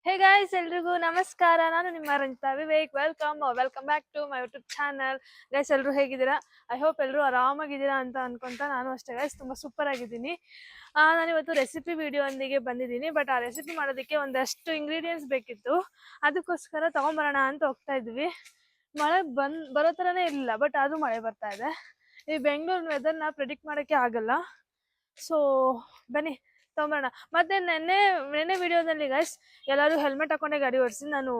Hey guys, ಎಲ್ರಿಗೂ ನಮಸ್ಕಾರ. ನಾನು ನಿಮ್ಮ Ranjitha Vivek. Welcome back to my YouTube channel. Guys, ಎಲ್ಲರೂ ಹೇಗಿದ್ದೀರಾ? ಐ ಹೋಪ್ ಎಲ್ಲರೂ ಆರಾಮಾಗಿದ್ದೀರಾ ಅಂತ ಅನ್ಕೊಂತ ನಾನು ಅಷ್ಟೇ ಗೈಸ್ ತುಂಬ ಸೂಪರ್ ಆಗಿದ್ದೀನಿ. ನಾನಿವತ್ತು ರೆಸಿಪಿ ವಿಡಿಯೋಂದಿಗೆ ಬಂದಿದ್ದೀನಿ. ಬಟ್ ಆ ರೆಸಿಪಿ ಮಾಡೋದಕ್ಕೆ ಒಂದಷ್ಟು ಇಂಗ್ರೀಡಿಯೆಂಟ್ಸ್ ಬೇಕಿತ್ತು. ಅದಕ್ಕೋಸ್ಕರ ತೊಗೊಂಬರೋಣ ಅಂತ ಹೋಗ್ತಾ ಇದ್ವಿ. ಮಳೆ ಬರೋ ಥರನೇ ಇರಲಿಲ್ಲ, ಬಟ್ ಆದರೂ ಮಳೆ ಬರ್ತಾ ಇದೆ. ಈ ಬೆಂಗಳೂರು ವೆದರ್ನ ಪ್ರಿಡಿಕ್ಟ್ ಮಾಡೋಕ್ಕೆ ಆಗಲ್ಲ. ಸೊ ಬನ್ನಿ ತೊಗೊಂಬರೋಣ. ಮತ್ತು ನೆನ್ನೆ ವಿಡಿಯೋದಲ್ಲಿ ಗೈಸ್ ಎಲ್ಲರೂ ಹೆಲ್ಮೆಟ್ ಹಾಕೊಂಡೆ ಗಾಡಿ ಓಡಿಸಿ. ನಾನು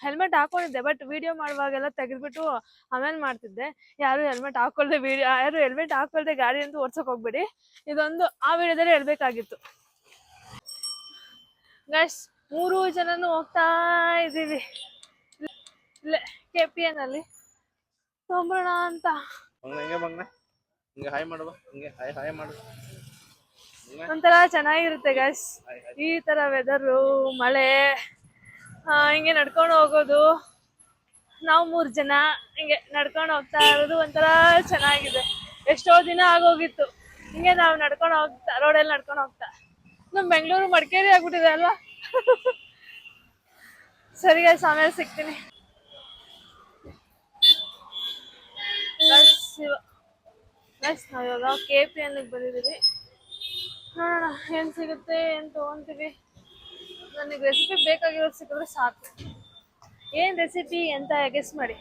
ಹೆಲ್ಮೆಟ್ ಹಾಕೊಂಡಿದ್ದೆ, ಬಟ್ ವಿಡಿಯೋ ಮಾಡುವಾಗೆಲ್ಲ ತೆಗೆದ್ಬಿಟ್ಟು ಆಮೇಲೆ ಮಾಡ್ತಿದ್ದೆ. ಯಾರು ಹೆಲ್ಮೆಟ್ ಹಾಕೊಳ್ದೆ ಗಾಡಿ ಅಂತೂ ಓಡ್ಸೋಕೆ ಹೋಗ್ಬೇಡಿ. ಇದೊಂದು ಆ ವಿಡಿಯೋದಲ್ಲಿ ಹೇಳ್ಬೇಕಾಗಿತ್ತು ಗೈಸ್. 3 ಜನನು ಹೋಗ್ತಾ ಇದ್ದೀವಿ ಇಲ್ಲೇ KPN ಅಲ್ಲಿ ತೊಗೊಂಬರೋಣ ಅಂತ. ಒಂಥರ ಚೆನ್ನಾಗಿರುತ್ತೆ ಗೈಸ್ ಈ ತರ ವೆದರು, ಮಳೆ, ಹಿಂಗೆ ನಡ್ಕೊಂಡು ಹೋಗೋದು. ನಾವು 3 ಜನ ಹಿಂಗೆ ನಡ್ಕೊಂಡು ಹೋಗ್ತಾ ಇರೋದು ಒಂಥರ ಚೆನ್ನಾಗಿದೆ. ಎಷ್ಟೋ ದಿನ ಆಗೋಗಿತ್ತು ಹಿಂಗೆ ನಾವು ನಡ್ಕೊಂಡು ಹೋಗ್ತಾ, ರೋಡಲ್ಲಿ ನಡ್ಕೊಂಡು ಹೋಗ್ತಾ. ನಮ್ಮ ಬೆಂಗಳೂರು ಮಡಿಕೇರಿ ಆಗ್ಬಿಟ್ಟಿದೆ ಅಲ್ವಾ. ಸರಿ ಗೈಸ್, ಆಮೇಲೆ ಸಿಗ್ತೀನಿ. ನಾವು ಇವಾಗ KPNಗೆ ಬಂದಿದ್ದೀವಿ. ನೋಡೋಣ ಏನು ಸಿಗುತ್ತೆ, ಏನು ತೊಗೊತೀವಿ. ನನಗೆ ರೆಸಿಪಿ ಬೇಕಾಗಿರೋದು ಸಿಕ್ಕಿದ್ರೆ ಸಾಕು. ಏನು ರೆಸಿಪಿ ಅಂತ ಗೆಸ್ ಮಾಡಿ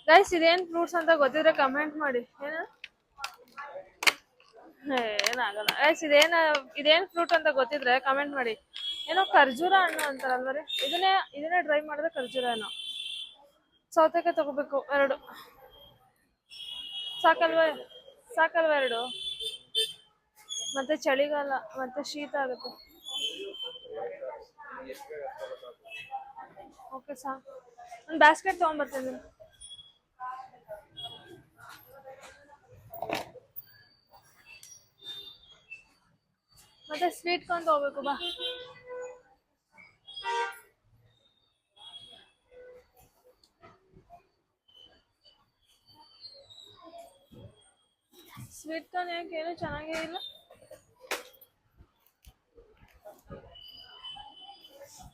ಗೈಸ್. ಇದೇನು ಫ್ರೂಟ್ಸ್ ಅಂತ ಗೊತ್ತಿದ್ರೆ ಕಮೆಂಟ್ ಮಾಡಿ. ಏನಾಗಲ್ಲ ಗೈಸ್. ಇದೇನು ಫ್ರೂಟ್ ಅಂತ ಗೊತ್ತಿದ್ರೆ ಕಮೆಂಟ್ ಮಾಡಿ. ಏನೋ ಖರ್ಜೂರ ಹಣ್ಣು ಅಂತಾರಲ್ವರಿ, ಇದನ್ನೇ ಡ್ರೈ ಮಾಡಿದ್ರೆ ಖರ್ಜೂರ ಏನೋ. ಸೌತೆಕಾಯಿ ತಗೋಬೇಕು 2. ಸಾಕಲ್ವಾ 2? ಮತ್ತೆ ಚಳಿಗಾಲ ಮತ್ತೆ ಶೀತ ಆಗುತ್ತೆ. ಓಕೆ ಸಾಕು. ಒಂದು ಬ್ಯಾಸ್ಕೆಟ್ ತೊಗೊಂಬರ್ತೀನಿ. ಮತ್ತೆ ಸ್ವೀಟ್ ಕಾರ್ನ್ ತಗೋಬೇಕು ಬಾ. ಸ್ವೀಟ್ ಕಾರ್ನ್ ಯಾಕೆ ಏನು ಚೆನ್ನಾಗೇ ಇಲ್ಲ.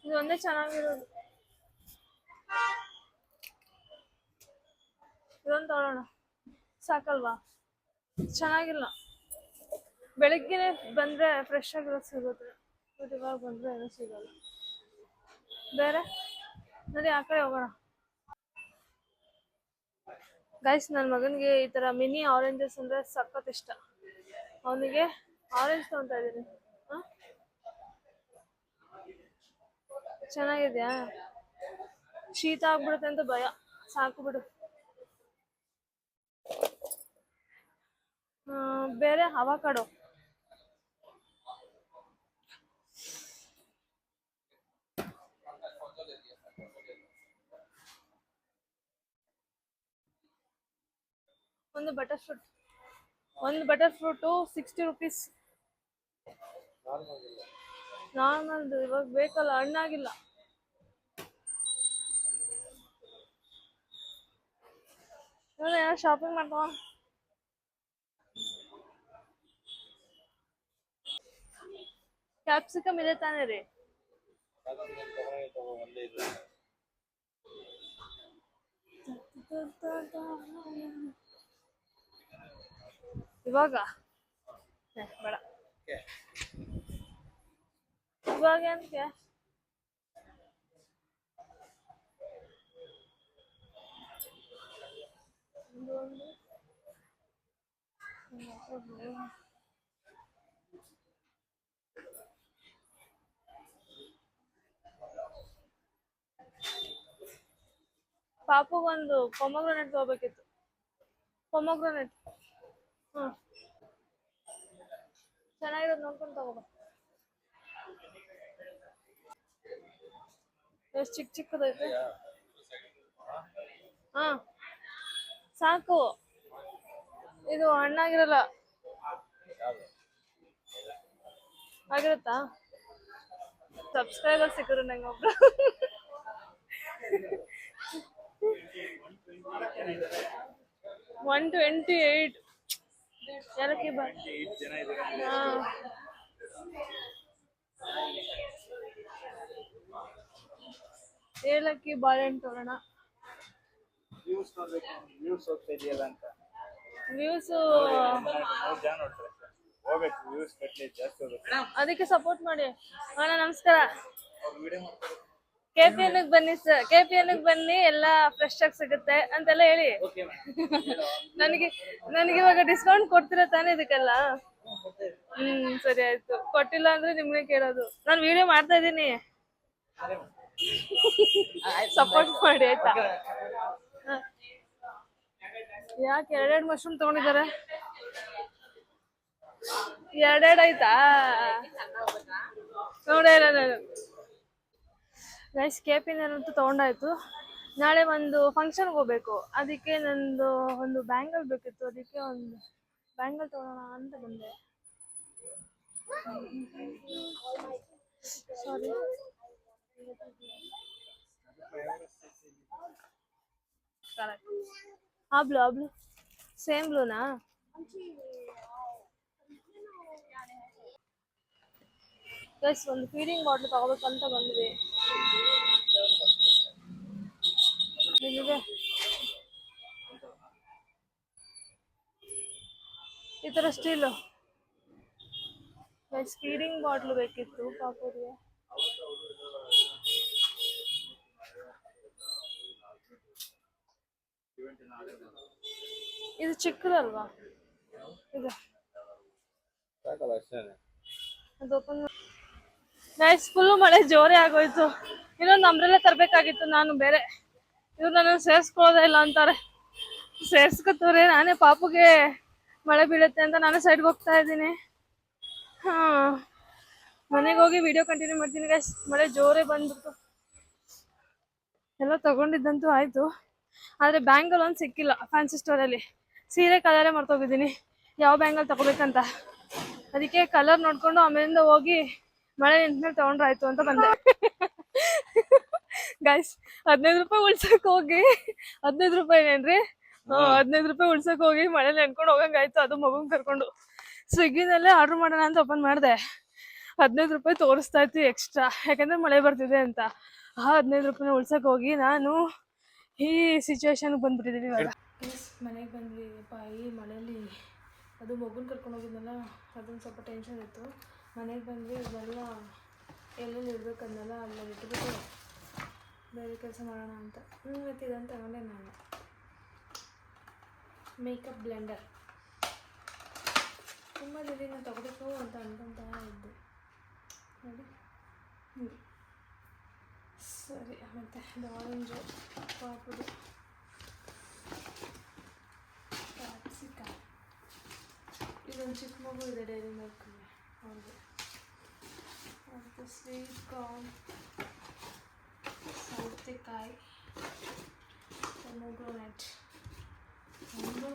ಇದೊಂದೇ ಚೆನ್ನಾಗಿರೋದು. ಇದೊಂದು ತಗೊಳ್ಳೋಣ, ಸಾಕಲ್ವಾ? ಚೆನ್ನಾಗಿಲ್ಲ. ಬೆಳಗ್ಗೆನೆ ಬಂದರೆ ಫ್ರೆಶ್ ಆಗಿರೋದು ಸಿಗುತ್ತೆ, ಬಟ್ ಇವಾಗ ಬಂದರೆ ಏನೂ ಸಿಗಲ್ಲ. ಬೇರೆ ನೋಡಿ, ಆ ಕಡೆ ಹೋಗೋಣ. ಗೈಸ್, ನನ್ನ ಮಗನಿಗೆ ಈ ಥರ ಮಿನಿ ಆರೆಂಜಸ್ ಅಂದರೆ ಸಖತ್ ಇಷ್ಟ. ಅವನಿಗೆ ಆರೆಂಜ್ ತೊಗೊತಾ ಇದ್ದೀನಿ. ಚೆನ್ನಾಗಿದೆಯಾ? ಶೀತ ಆಗ್ಬಿಡುತ್ತೆ ಅಂತ ಭಯ. ಸಾಕು ಬಿಡು. ಬೇರೆ ಅವಕಾಡೋ. ಒಂದು ಬಟರ್ ಫ್ರೂಟು 60 ರೂಪೀಸ್. ನಾರ್ಮಲ್ದು ಇವಾಗ ಬೇಕಲ್ಲ, ಹಣ್ಣಾಗಿಲ್ಲ. ಏನೋ ಶಾಪಿಂಗ್ ಮಾಡ್ಕೊ. ಕ್ಯಾಪ್ಸಿಕಮ್ ಇದೆ ತಾನೇ ರೀ? ಇವಾಗ ಬೇಡ. ಇವಾಗ ಏನಕ್ಕೆ? ಪಾಪುಗೊಂದು ಪೊಮಗ್ರನೇಟ್ ತಗೋಬೇಕಿತ್ತು. ಪೊಮಗ್ರನೇಟ್ ಚೆನ್ನಾಗಿರೋದು ನೋಡ್ಕೊಂಡು ತಗೋಬ. ಎಷ್ಟು ಚಿಕ್ಕದೈತೆ. ಸಾಕು. ಇದು ಹಣ್ಣಾಗಿರಲ್ಲ. ಆಗಿರುತ್ತಾ? ಸಬ್ಸ್ಕ್ರೈಬರ್ ಸಿಕ್ಕರು ನಂಗೆ ಒಬ್ರು. 128 ಯಾರಕ್ಕೆ ಬಾ. ಏಲಕ್ಕಿ ಬಾಳೆಹಣ್ಣು ತಗೋಣ. ವ್ಯೂಸ್ ನೋಡ್ಬೇಕು, ವ್ಯೂಸ್ ಹೋಗ್ತಾ ಇದೆಯಲ್ಲ ಅಂತ. ವ್ಯೂಸ್ ಜನ ನೋಡ್ತಾರೆ, ಹೋಗ್ಬೇಕು, ವ್ಯೂಸ್ ಕಟ್ಲಿ ಜಾಸ್ತಿ ಹೋಗ್ಬೇಕು. ಅದಕ್ಕೆ ಸಪೋರ್ಟ್ ಮಾಡಿ. ಅಣ್ಣ ನಮಸ್ಕಾರ. ಅವ್ರು ವಿಡಿಯೋ ಮಾಡ್ತಾರೆ. KPN ಬನ್ನಿ ಸರ್, KPN ಬನ್ನಿ, ಎಲ್ಲ ಫ್ರೆಶ್ ಆಗಿ ಸಿಗುತ್ತೆ ಅಂತೆಲ್ಲ ಹೇಳಿ. ನನಗೆ ಇವಾಗ ಡಿಸ್ಕೌಂಟ್ ಕೊಡ್ತೀರಾ ತಾನೇ ಇದಕ್ಕೆಲ್ಲ? ಸರಿ ಆಯ್ತು. ಕೊಟ್ಟಿಲ್ಲ ಅಂದ್ರೆ ನಿಮ್ಗೆ ಕೇಳೋದು. ನಾನು ವಿಡಿಯೋ ಮಾಡ್ತಾ ಇದ್ದೀನಿ, ಸಪೋರ್ಟ್ ಮಾಡಿ ಆಯ್ತಾ? ಯಾಕೆ ಎರಡೆರಡು ಮಶ್ರೂಮ್ ತಗೊಂಡಿದ್ದಾರೆ? ಎರಡೆರಡು ಆಯ್ತಾ? ನೋಡೇ ಇಲ್ಲ ನಾನು. ಗೈಸ್ KPN ಅಂತೂ ತಗೊಂಡಾಯ್ತು. ನಾಳೆ ಒಂದು ಫಂಕ್ಷನ್ಗೆ ಹೋಗ್ಬೇಕು, ಅದಕ್ಕೆ ನಂದು ಒಂದು ಬ್ಯಾಂಗಲ್ ಬೇಕಿತ್ತು, ಅದಕ್ಕೆ ಒಂದು ಬ್ಯಾಂಗಲ್ ತಗೊಳ್ಳೋಣ ಅಂತ ಬಂದೆ. ಸಾರಿ. ಆ ಬ್ಲೂ ಸೇಮ್ ಬ್ಲೂನಾ? ಗೈಸ್ ಒಂದು ಫೀಡಿಂಗ್ ಬಾಟ್ಲ್ ತಗೋಬೇಕಂತ ಬಂದ್ವಿ. ನಿಮಗೆ ಈ ಥರ ಸ್ಟೀಲು ಗೈಸ್ ಫೀಡಿಂಗ್ ಬಾಟ್ಲು ಬೇಕಿತ್ತು ಪಾಪುರಿಗೆ. ಇದು ಚಿಕ್ಕದಲ್ವಾ? ಇದು ಅದು ಓಪನ್. ಗೈಸ್ ಫುಲ್ ಮಳೆ ಜೋರೇ ಆಗೋಯ್ತು. ಇನ್ನೊಂದು ಅಂಬ್ರೆಲ್ಲ ತರಬೇಕಾಗಿತ್ತು ನಾನು ಬೇರೆ. ಇವ್ರು ನನ್ನ ಸೇರ್ಸ್ಕೊಳ್ಳೋದೇ ಇಲ್ಲ ಅಂತಾರೆ. ಸೇರ್ಸ್ಕೊತವ್ರೆ. ನಾನೇ ಪಾಪುಗೆ ಮಳೆ ಬೀಳುತ್ತೆ ಅಂತ ನಾನು ಸೈಡ್ಗೆ ಹೋಗ್ತಾ ಇದ್ದೀನಿ. ಮನೆಗೆ ಹೋಗಿ ವಿಡಿಯೋ ಕಂಟಿನ್ಯೂ ಮಾಡ್ತೀನಿ ಗೈಸ್. ಮಳೆ ಜೋರೇ ಬಂದ್ಬಿಟ್ಟು. ಎಲ್ಲ ತಗೊಂಡಿದ್ದಂತೂ ಆಯ್ತು, ಆದರೆ ಬ್ಯಾಂಗಲ್ ಒಂದು ಸಿಕ್ಕಿಲ್ಲ ಫ್ಯಾನ್ಸಿ ಸ್ಟೋರಲ್ಲಿ. ಸೀರೆ ಕಲರೇ ಮರ್ತೋಗಿದ್ದೀನಿ ಯಾವ ಬ್ಯಾಂಗಲ್ ತಗೋಬೇಕಂತ. ಅದಕ್ಕೆ ಕಲರ್ ನೋಡ್ಕೊಂಡು ಆಮೇಲಿಂದ ಹೋಗಿ ಮಳೆ ನಿಂತ್ಮೇಲೆ ತಗೊಂಡ್ರಾಯ್ತು ಅಂತ ಬಂದೆ. ಗೈಸ್ 15 ರೂಪಾಯಿ ಉಳ್ಸಕ್ ಹೋಗಿ 15 ರೂಪಾಯಿನೇನ್ರಿ? 15 ರೂಪಾಯಿ ಉಳ್ಸಕ್ ಹೋಗಿ ಮಳೆ ನೆನ್ಕೊಂಡು ಹೋಗಂಗಾಯ್ತು, ಅದು ಮಗುನ್ ಕರ್ಕೊಂಡು. ಸ್ವಿಗ್ಗಿನಲ್ಲೇ ಆರ್ಡರ್ ಮಾಡೋಣ ಅಂತ ಓಪನ್ ಮಾಡಿದೆ. 15 ರೂಪಾಯಿ ತೋರಿಸ್ತಾ ಇತ್ತು ಎಕ್ಸ್ಟ್ರಾ, ಯಾಕಂದ್ರೆ ಮಳೆ ಬರ್ತಿದೆ ಅಂತ. 15 ರೂಪಾಯಿನ ಉಳ್ಸಕ್ ಹೋಗಿ ನಾನು ಈ ಸಿಚುವೇಶನ್ಗೆ ಬಂದ್ಬಿಟ್ಟಿದ್ದೀವಿ ಇವಾಗ. ಮನೆಗೆ ಬಂದ್ವಿ. ಈ ಮಳೆಯಲ್ಲಿ ಅದು ಮಗುನ ಕರ್ಕೊಂಡು ಹೋಗಿದ್ನಲ್ಲ, ಅದೊಂದು ಸ್ವಲ್ಪ ಟೆನ್ಷನ್ ಇತ್ತು. ಮನೆಗೆ ಬಂದ್ವಿ. ಇದೆಲ್ಲ ಎಲ್ಲೆಲ್ಲಿ ಇಡ್ಬೇಕಂದಲ್ಲ ಅಲ್ಲೆಲ್ಲ ಇಟ್ಬಿಟ್ಟು ಬೇರೆ ಕೆಲಸ ಮಾಡೋಣ ಅಂತ. ಮತ್ತು ಇದಂತ ತಗೊಂಡೆ ನಾನು, ಮೇಕಪ್ ಬ್ಲೆಂಡರ್. ತುಂಬ ದಿನ ತಗೋಬೇಕು ಅಂತ ಅನ್ಕೊತಾ ಇದ್ದೆ ನೋಡಿ. ಸರಿ, ಮತ್ತು ಇದು ಆರೆಂಜು ಪಾಪುದು, ಕ್ಯಾಪ್ಸಿಕಮ್. ಇದೊಂದು ಚಿಕ್ಕ ಮಗು ಇದೆ ಡೈರಿ ಮಿಲ್ಕ್ ಅವ್ರಿಗೆ. ಮತ್ತು ಸ್ವೀಟ್ ಕಾರ್ನ್, ಸೌತೆಕಾಯಿ, ಪೊಮೊಗ್ರಾನೇಟ್,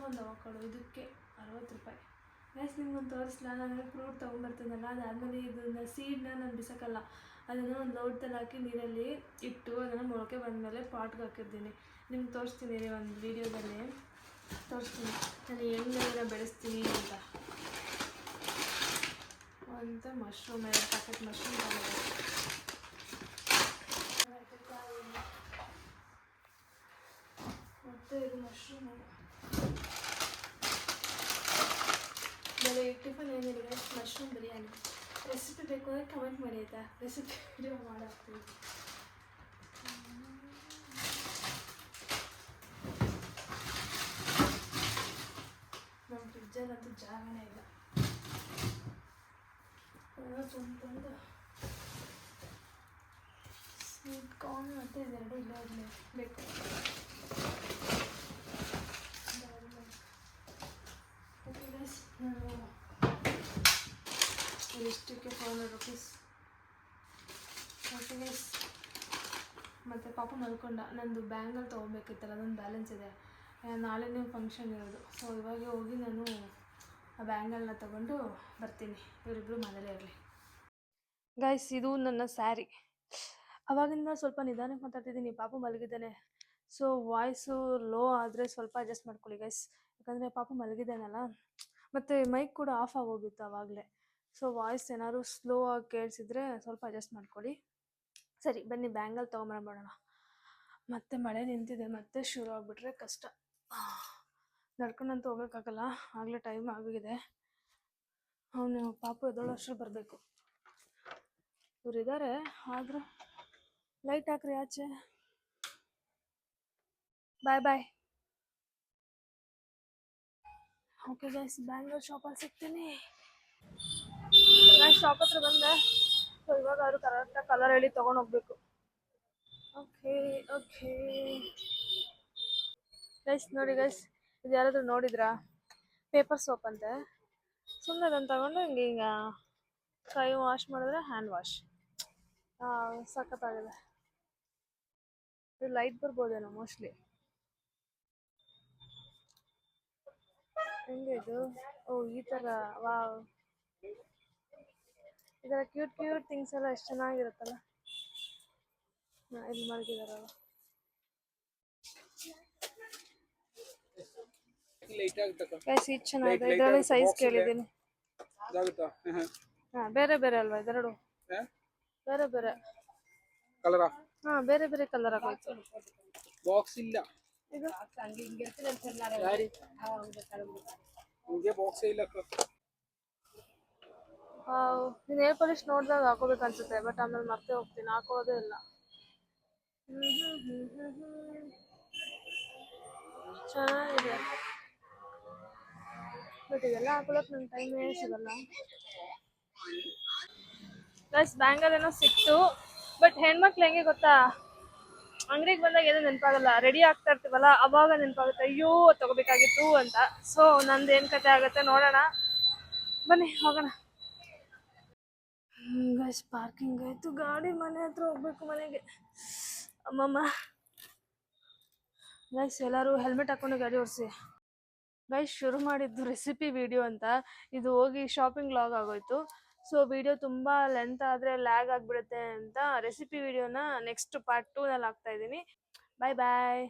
ಒಂದು ಅವಕಾಡೋ. ಇದಕ್ಕೆ 60 ರೂಪಾಯಿ. ಗೈಸ್ ನಿಮ್ಗೊಂದು ತೋರಿಸ್ಲಾ, ನಾನು ಫ್ರೂಟ್ ತೊಗೊಂಬರ್ತೀನಲ್ಲ, ಅದಾದಮೇಲೆ ಇದನ್ನ ಸೀಡ್ನ ನಾನು ಬಿಸೋಕ್ಕಲ್ಲ, ಅದನ್ನು ಒಂದು ಲೋಟದಲ್ಲಿ ಹಾಕಿ ನೀರಲ್ಲಿ ಇಟ್ಟು ಅದನ್ನು ಮೊಳಕೆ ಬಂದಮೇಲೆ ಪಾಟ್ಗೆ ಹಾಕಿರ್ತೀನಿ. ನಿಮ್ಗೆ ತೋರಿಸ್ತೀನಿ ರೀ, ಒಂದು ವೀಡಿಯೋದಲ್ಲಿ ತೋರಿಸ್ತೀನಿ ನಾನು ಹೆಂಗೆ ಬೆಳೆಸ್ತೀನಿ ಅಂತ. ಒಂದು ಮಶ್ರೂಮ್, 2 ಪ್ಯಾಕೆಟ್ ಮಶ್ರೂಮ್ ತಗೊಂಡು, ಮತ್ತು ಇದು ಮಶ್ರೂಮ್ ಬೆಳೆ ಟಿಫನ್ ಏನಿದೆ ಮಶ್ರೂಮ್ ಬಿರಿಯಾನಿ. ರೆಸಿಪಿ ಬೇಕು ಅಂದರೆ ಕಮೆಂಟ್ ಮಾಡಿ ಆಯಿತಾ? ರೆಸಿಪಿ ವಿಡಿಯೋ ಮಾಡಾಕ್ತೀವಿ. ನಮ್ಮ ಫ್ರಿಜ್ಜಲ್ಲಂತೂ ಜಾಗನೇ ಇಲ್ಲ. ತಂದು ಸ್ವೀಟ್ ಕಾರ್ನ್ ಮತ್ತು ಇದೆರಡು ಇಲ್ಲ ಬೇಕು. ನಾನು ಇಷ್ಟಕ್ಕೆ 400 ರೂಪೀಸ್. ಓಕೆ ಗೈಸ್, ಮತ್ತು ಪಾಪ ಮಲ್ಕೊಂಡ. ನಂದು ಬ್ಯಾಂಗಲ್ ತೊಗೊಬೇಕಿತ್ತಲ್ಲ, ಅದೊಂದು ಬ್ಯಾಲೆನ್ಸ್ ಇದೆ. ನಾಳೆನೇ ಫಂಕ್ಷನ್ ಇರೋದು. ಸೊ ಇವಾಗ ಹೋಗಿ ನಾನು ಆ ಬ್ಯಾಂಗಲ್ನ ತೊಗೊಂಡು ಬರ್ತೀನಿ. ಇವರಿಬ್ಬರು ಮನೇಲೇ ಇರಲಿ. ಗೈಸ್ ಇದು ನನ್ನ ಸ್ಯಾರಿ. ಅವಾಗಿಂದ ಸ್ವಲ್ಪ ನಿಧಾನಕ್ಕೆ ಮಾತಾಡ್ತಿದ್ದೀನಿ, ಪಾಪು ಮಲಗಿದ್ದಾನೆ. ಸೊ ವಾಯ್ಸು ಲೋ ಆದರೆ ಸ್ವಲ್ಪ ಅಡ್ಜಸ್ಟ್ ಮಾಡ್ಕೊಳ್ಳಿ ಗೈಸ್, ಯಾಕಂದರೆ ಪಾಪು ಮಲಗಿದ್ದಾನಲ್ಲ. ಮತ್ತು ಮೈಕ್ ಕೂಡ ಆಫ್ ಆಗೋಗಿತ್ತು ಆವಾಗಲೇ. ಸೊ ವಾಯ್ಸ್ ಏನಾದ್ರು ಸ್ಲೋ ಆಗಿ ಕೇಳಿಸಿದ್ರೆ ಸ್ವಲ್ಪ ಅಡ್ಜಸ್ಟ್ ಮಾಡ್ಕೊಳ್ಳಿ. ಸರಿ ಬನ್ನಿ ಬ್ಯಾಂಗಲ್ ತೊಗೊಂಬರೋಣ. ಮತ್ತೆ ಮಳೆ ನಿಂತಿದೆ, ಮತ್ತೆ ಶುರು ಆಗ್ಬಿಟ್ರೆ ಕಷ್ಟ. ನಡ್ಕೊಂಡಂತೂ ಹೋಗೋಕ್ಕಾಗಲ್ಲ, ಆಗಲೇ ಟೈಮ್ ಆಗಿದೆ. ಅವನು ಪಾಪು ಎದ್ದೋಳಷ್ಟು ಬರಬೇಕು. ಇವ್ರಿದ್ದಾರೆ, ಆದರೂ ಲೈಟ್ ಹಾಕ್ರಿ ಆಚೆ. ಬಾಯ್ ಬಾಯ್. ಓಕೆ ಗೈಸ್, ಬ್ಯಾಂಗ್ಳೂರ್ ಶಾಪಲ್ಲಿ ಸಿಗ್ತೀನಿ. ನಾನು ಶಾಪ್ ಹತ್ರ ಬಂದೆ. ಸೊ ಇವಾಗ ಅವರು ಕರೆಕ್ಟಾಗಿ ಕಲರ್ ಹೇಳಿ ತೊಗೊಂಡು ಹೋಗ್ಬೇಕು. ಓಕೆ ಓಕೆ ಗೈಸ್, ನೋಡಿ ಗೈಸ್, ಇದು ಯಾರಾದರೂ ನೋಡಿದ್ರಾ? ಪೇಪರ್ ಸೋಪ್ ಅಂತೆ. ಸುಮ್ಮನೆ ಅದನ್ನು ತಗೊಂಡು ಹಿಂಗೆ ಈಗ ಕೈ ವಾಶ್ ಮಾಡಿದ್ರೆ ಹ್ಯಾಂಡ್ ವಾಶ್. ಸಖತ್ತಾಗಿದೆ. ಇದು ಲೈಟ್ ಬರ್ಬೋದೇನೋ ಮೋಸ್ಟ್ಲಿ. ಹೆಂಗೆ ಇದು? ಓ ಈ ಥರ, ವಾವ್, ಈ ಥರ ಕ್ಯೂಟ್ ಕ್ಯೂಟ್ ಥಿಂಗ್ಸ್ ಎಲ್ಲ ಎಷ್ಟು ಚೆನ್ನಾಗಿರುತ್ತಲ್ಲ. ಇಲ್ಲಿ ಮಲಗಿದಾರಲ್ಲ. ಗೈಸ್ ಇದು ಚೆನ್ನಾಗಿದೆ, ಇದರಲ್ಲಿ ಸೈಜ್ ಕೇಳಿದ್ದೀನಿ. ಹಾಂ ಬೇರೆ ಬೇರೆ ಅಲ್ವಾ ಇದೆರಡು? ಬೇರೆ ಬೇರೆ ಕಲರಾ? ಹಾಂ ಬೇರೆ ಬೇರೆ ಕಲರ್ ಆಗೋಯ್ತು. ಬಾಕ್ಸ್ ಇಲ್ಲ ಇದು ನಿಮಗೆ ಬಾಕ್ಸ್ ಇಲ್ಲ. ನೀನು ನೇಲ್ ಪಾಲಿಶ್ ನೋಡಿದಾಗ ಹಾಕೋಬೇಕು ಅನ್ಸುತ್ತೆ, ಬಟ್ ಆಮೇಲೆ ಮತ್ತೆ ಹೋಗ್ತೀನಿ, ಹಾಕೋದೇ ಇಲ್ಲ. ಚೆನ್ನಾಗಿದೆ, ಬಟ್ ಇದೆಲ್ಲ ಹಾಕೊಳಕ್ ನಂಗೆ ಟೈಮೇ ಸಿಗಲ್ಲ. ಪ್ಲಸ್ ಬ್ಯಾಂಗಲ್ ಸಿಕ್ತು, ಬಟ್ ಹೆಣ್ಮಕ್ಳು ಹೆಂಗೆ ಗೊತ್ತಾ, ಅಂಗಡಿಗೆ ಬಂದಾಗ ಏನೋ ನೆನಪಾಗಲ್ಲ, ರೆಡಿ ಆಗ್ತಾ ಇರ್ತೀವಲ್ಲ ಅವಾಗ ನೆನಪಾಗುತ್ತೆ, ಅಯ್ಯೋ ತಗೋಬೇಕಾಗಿತ್ತು ಅಂತ. ಸೊ ನಂದು ಏನು ಕತೆ ಆಗುತ್ತೆ ನೋಡೋಣ, ಬನ್ನಿ ಹೋಗೋಣ. ಗೈಸ್ ಪಾರ್ಕಿಂಗ್ ಆಯಿತು, ಗಾಡಿ ಮನೆ ಹತ್ರ ಹೋಗ್ಬೇಕು ಮನೆಗೆ. ಅಮ್ಮಮ್ಮ ಗೈಸ್, ಎಲ್ಲರೂ ಹೆಲ್ಮೆಟ್ ಹಾಕೊಂಡು ಗಾಡಿ ಓಡಿಸಿ. ಗೈಸ್ ಶುರು ಮಾಡಿದ್ದು ರೆಸಿಪಿ ವಿಡಿಯೋ ಅಂತ, ಇದು ಹೋಗಿ ಶಾಪಿಂಗ್ ಲಾಗ್ ಆಗೋಯ್ತು. ಸೊ ವಿಡಿಯೋ ತುಂಬ ಲೆಂತ್ ಆದರೆ ಲ್ಯಾಗ್ ಆಗಿಬಿಡುತ್ತೆ ಅಂತ ರೆಸಿಪಿ ವಿಡಿಯೋನ ನೆಕ್ಸ್ಟ್ ಪಾರ್ಟ್ 2ನಲ್ಲಿ ಹಾಕ್ತಾ ಇದ್ದೀನಿ. ಬಾಯ್ ಬಾಯ್.